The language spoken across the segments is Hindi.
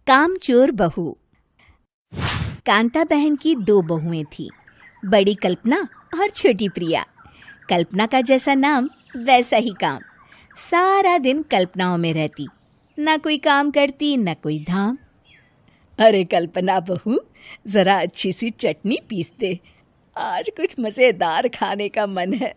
कामचोर बहू। कांता बहन की दो बहुएं थीं, बड़ी कल्पना और छोटी प्रिया। कल्पना का जैसा नाम वैसा ही काम। सारा दिन कल्पनाओं में रहती, ना कोई काम करती ना कोई धाम। अरे कल्पना बहू, जरा अच्छी सी चटनी पीस दे, आज कुछ मजेदार खाने का मन है।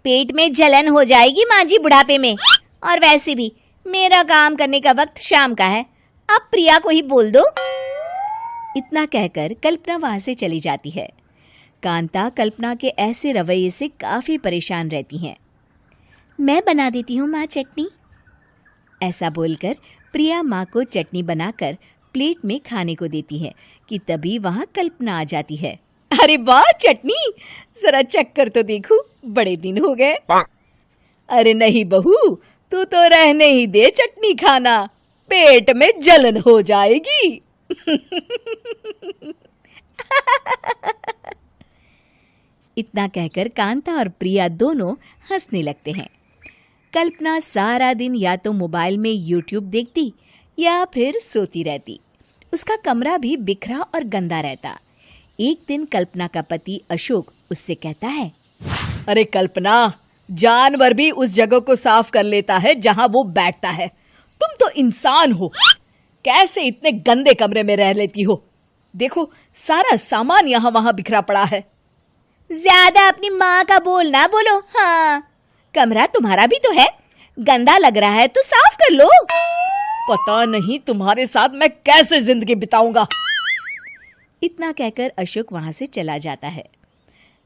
पेट में जलन हो जाएगी माँ जी बुढ़ापे में, और वैसे भी मेरा काम करने का वक्त शाम का है, अब प्रिया को ही बोल दो। इतना कहकर कल्पना वहां से चली जाती है। कांता कल्पना के ऐसे रवैये से काफी परेशान रहती हैं। मैं बना देती हूँ माँ चटनी, ऐसा बोलकर प्रिया माँ को चटनी बनाकर प्लेट में खाने को देती है कि तभी वहां कल्पना आ जाती है। अरे वाह चटनी, जरा चख कर तो देखूं, बड़े दिन हो गए। अरे नहीं बहू, तू तो रहने ही दे चटनी खाना, पेट में जलन हो जाएगी। इतना कहकर कांता और प्रिया दोनों हंसने लगते हैं। कल्पना सारा दिन या तो मोबाइल में यूट्यूब देखती या फिर सोती रहती। उसका कमरा भी बिखरा और गंदा रहता। एक दिन कल्पना का पति अशोक उससे कहता है, अरे कल्पना, जानवर भी उस जगह को साफ कर लेता है जहां वो बैठता है, तुम तो इंसान हो, कैसे इतने गंदे कमरे में रह लेती हो? देखो सारा सामान यहाँ वहां बिखरा पड़ा है। ज्यादा अपनी माँ का बोल ना बोलो। हाँ, कमरा तुम्हारा भी तो है, गंदा लग रहा है तो साफ कर लो। पता नहीं तुम्हारे साथ मैं कैसे जिंदगी बिताऊंगा। इतना कहकर अशोक वहां से चला जाता है।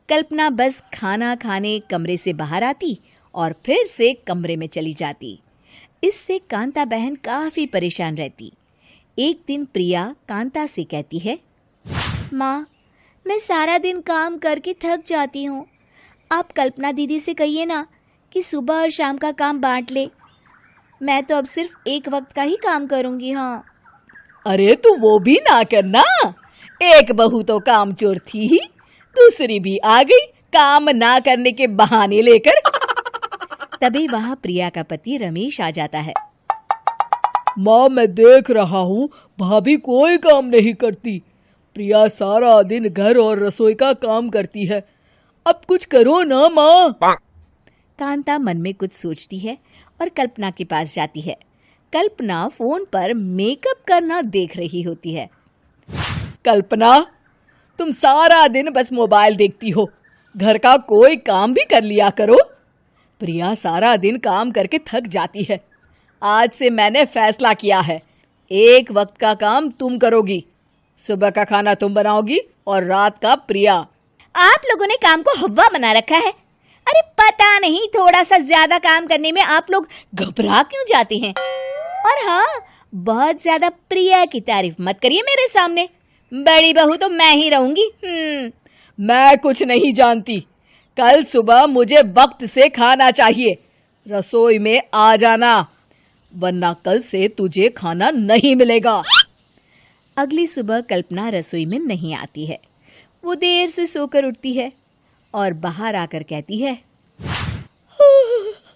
कल्पना बस खाना खाने कमरे से बाहर आती और फिर से कमरे में चली जाती। इससे कांता बहन काफी परेशान रहती। एक दिन प्रिया कांता से कहती है, माँ, मैं सारा दिन काम करके थक जाती हूँ, आप कल्पना दीदी से कहिए ना कि सुबह और शाम का काम बांट ले, मैं तो अब सिर्फ एक वक्त का ही काम करूँगी। हाँ। अरे तू वो भी ना करना, एक बहू तो कामचोर थी ही, दूसरी भी आ गई काम ना करने के बहाने लेकर। तभी वहां प्रिया का पति रमेश आ जाता है। माँ, मैं देख रहा हूँ भाभी कोई काम नहीं करती, प्रिया सारा दिन घर और रसोई का काम करती है, अब कुछ करो ना माँ। कांता मन में कुछ सोचती है और कल्पना के पास जाती है। कल्पना फोन पर मेकअप करना देख रही होती है। कल्पना, तुम सारा दिन बस मोबाइल देखती हो, घर का कोई काम भी कर लिया करो। प्रिया सारा दिन काम करके थक जाती है, आज से मैंने फैसला किया है, एक वक्त का काम तुम करोगी, सुबह का खाना तुम बनाओगी और रात का प्रिया। आप लोगों ने काम को हवा बना रखा है। अरे पता नहीं थोड़ा सा ज्यादा काम करने में आप लोग घबरा क्यों जाते हैं। और हाँ, बहुत ज्यादा प्रिया की तारीफ मत करिए मेरे सामने, बड़ी बहू तो मैं ही रहूंगी। मैं कुछ नहीं जानती, कल सुबह मुझे वक्त से खाना चाहिए, रसोई में आ जाना, वरना कल से तुझे खाना नहीं मिलेगा। अगली सुबह कल्पना रसोई में नहीं आती है। वो देर से सोकर उठती है और बाहर आकर कहती है,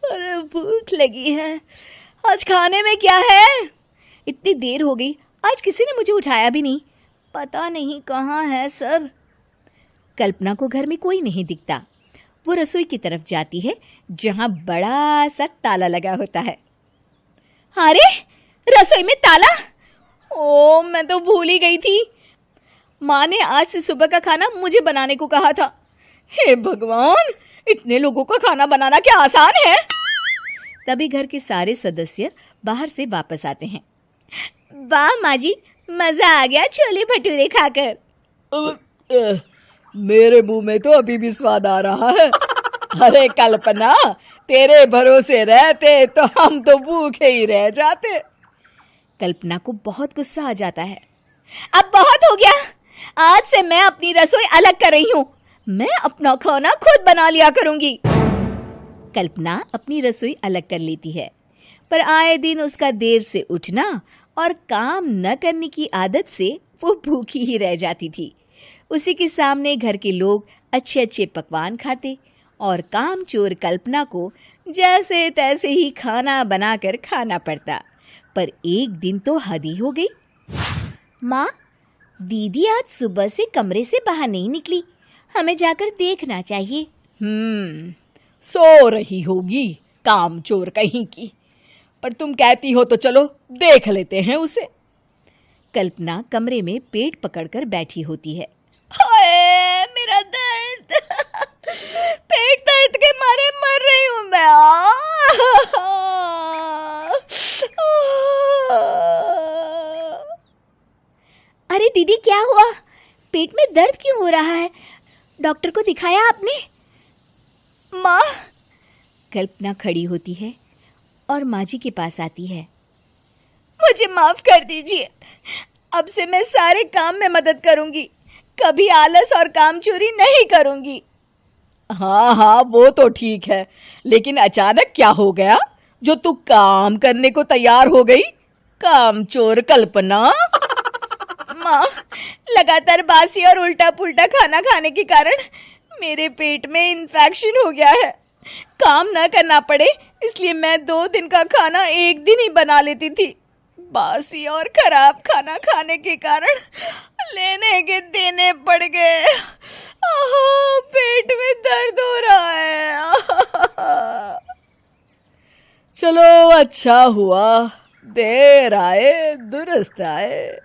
अरे भूख लगी है, आज खाने में क्या है? इतनी देर हो गई, आज किसी ने मुझे उठाया भी नहीं, पता नहीं कहाँ है सब। कल्पना को घर में कोई नहीं दिखता। वो रसोई की तरफ जाती है जहाँ बड़ा सा ताला लगा होता है। अरे रसोई में ताला? ओ, मैं तो भूल ही गई थी, माँ ने आज से सुबह का खाना मुझे बनाने को कहा था। हे भगवान, इतने लोगों का खाना बनाना क्या आसान है? तभी घर के सारे सदस्य बाहर से वापस आते हैं। वाह माँ जी, मजा आ गया छोले भटूरे खाकर। मेरे मुंह में तो अभी भी स्वाद आ रहा है। अरे कल्पना, तेरे भरोसे रहते तो हम तो भूखे ही रह जाते। कल्पना को बहुत गुस्सा आ जाता है। अब बहुत हो गया, आज से मैं अपनी रसोई अलग कर रही हूँ, मैं अपना खाना खुद बना लिया करूंगी। कल्पना अपनी रसोई अलग कर लेती है, पर आए दिन उसका देर से उठना और काम न करने की आदत से वो भूखी ही रह जाती थी। उसी के सामने घर के लोग अच्छे अच्छे पकवान खाते और कामचोर कल्पना को जैसे तैसे ही खाना बनाकर खाना पड़ता। पर एक दिन तो हद ही हो गई। माँ, दीदी आज सुबह से कमरे से बाहर नहीं निकली, हमें जाकर देखना चाहिए। सो रही होगी कामचोर कहीं की, पर तुम कहती हो तो चलो देख लेते हैं उसे। कल्पना कमरे में पेट पकड़कर बैठी होती है। हाय मेरा दर्द, पेट दर्द के मारे मर रही हूं मैं। अरे दीदी, क्या हुआ? पेट में दर्द क्यों हो रहा है? डॉक्टर को दिखाया आपने? माँ, कल्पना खड़ी होती है और माँ जी के पास आती है। मुझे माफ कर दीजिए, अब से मैं सारे काम में मदद करूंगी, कभी आलस और काम चोरी नहीं करूंगी। हाँ हाँ, वो तो ठीक है, लेकिन अचानक क्या हो गया जो तू काम करने को तैयार हो गई? कामचोर कल्पना। माँ, लगातार बासी और उल्टा पुल्टा खाना खाने के कारण मेरे पेट में इन्फेक्शन हो गया है। काम न करना पड़े इसलिए मैं 2 दिन का खाना एक दिन ही बना लेती थी। बासी और खराब खाना खाने के कारण लेने के देने पड़ गए। पेट में दर्द हो रहा है। चलो अच्छा हुआ, देर आए दुरुस्त आए।